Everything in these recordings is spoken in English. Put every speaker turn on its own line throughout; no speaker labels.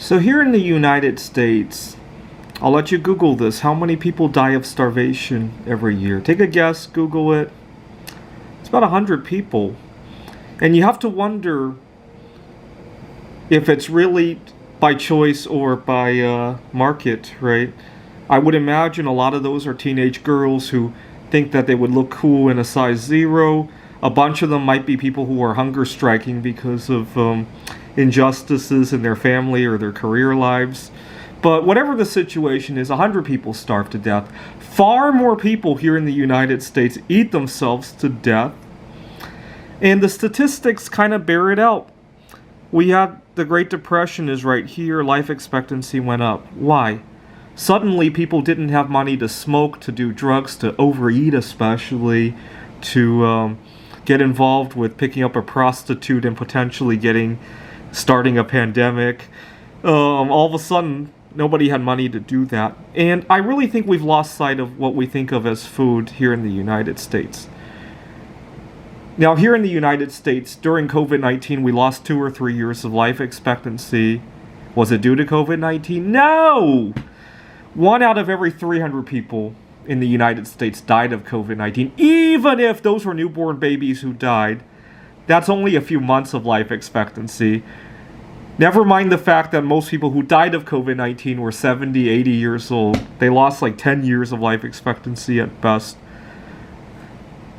So here in the United States, I'll let you Google this. How many people die of starvation every year? Take a guess, Google it. It's about 100 people. And you have to wonder if it's really by choice or by market, right? I would imagine a lot of those are teenage girls who think that they would look cool in a size 0. A bunch of them might be people who are hunger striking because of injustices in their family or their career lives. But whatever the situation is, 100 people starve to death. Far more people here in the United States eat themselves to death. And the statistics kind of bear it out. We had the Great Depression is right here. Life expectancy went up. Why? Suddenly people didn't have money to smoke, to do drugs, to overeat especially, to get involved with picking up a prostitute and potentially starting a pandemic. All of a sudden, nobody had money to do that. And I really think we've lost sight of what we think of as food here in the United States. Now, here in the United States, during COVID-19, we lost 2 or 3 years of life expectancy. Was it due to COVID-19? No! 1 out of every 300 people in the United States died of COVID-19. Even if those were newborn babies who died, that's only a few months of life expectancy. Never mind the fact that most people who died of COVID-19 were 70, 80 years old. They lost like 10 years of life expectancy at best.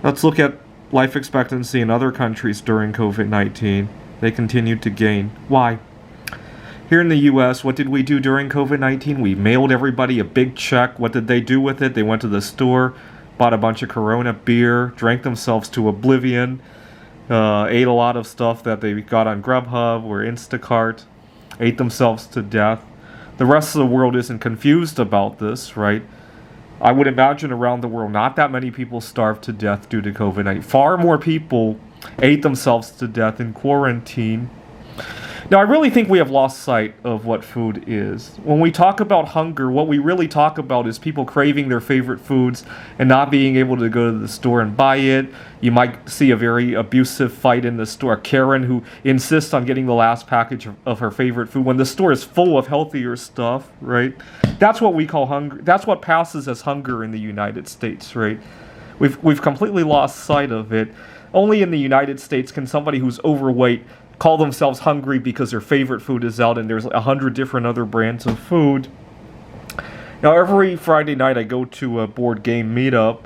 Let's look at life expectancy in other countries during COVID-19. They continued to gain. Why? Here in the US, what did we do during COVID-19? We mailed everybody a big check. What did they do with it? They went to the store, bought a bunch of Corona beer, drank themselves to oblivion, ate a lot of stuff that they got on Grubhub or Instacart, ate themselves to death. The rest of the world isn't confused about this, right? I would imagine around the world, not that many people starved to death due to COVID-19. Far more people ate themselves to death in quarantine. Now, I really think we have lost sight of what food is. When we talk about hunger, what we really talk about is people craving their favorite foods and not being able to go to the store and buy it. You might see a very abusive fight in the store. Karen who insists on getting the last package of her favorite food when the store is full of healthier stuff, right? That's what we call hunger. That's what passes as hunger in the United States, right? We've completely lost sight of it. Only in the United States can somebody who's overweight call themselves hungry because their favorite food is out and there's 100 different other brands of food. Now, every Friday night I go to a board game meetup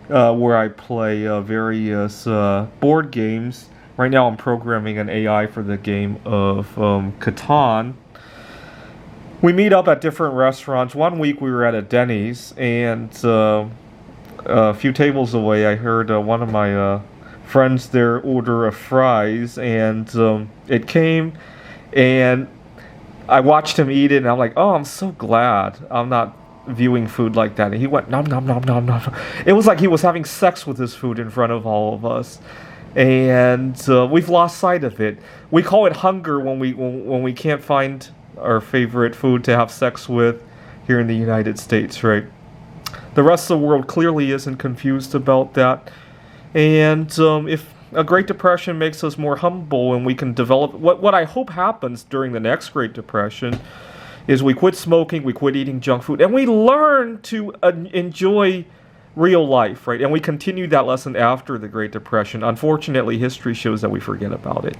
where I play various board games. Right now I'm programming an AI for the game of Catan. We meet up at different restaurants. One week we were at a Denny's, and a few tables away I heard one of my friends there order a fries, and it came, and I watched him eat it, and I'm like, oh, I'm so glad I'm not viewing food like that. And he went nom nom nom nom nom. It was like he was having sex with his food in front of all of us, and we've lost sight of it. We call it hunger when we can't find our favorite food to have sex with here in the United States, right? The rest of the world clearly isn't confused about that. And if a Great Depression makes us more humble and we can develop... What I hope happens during the next Great Depression is we quit smoking, we quit eating junk food, and we learn to enjoy real life, right? And we continue that lesson after the Great Depression. Unfortunately, history shows that we forget about it.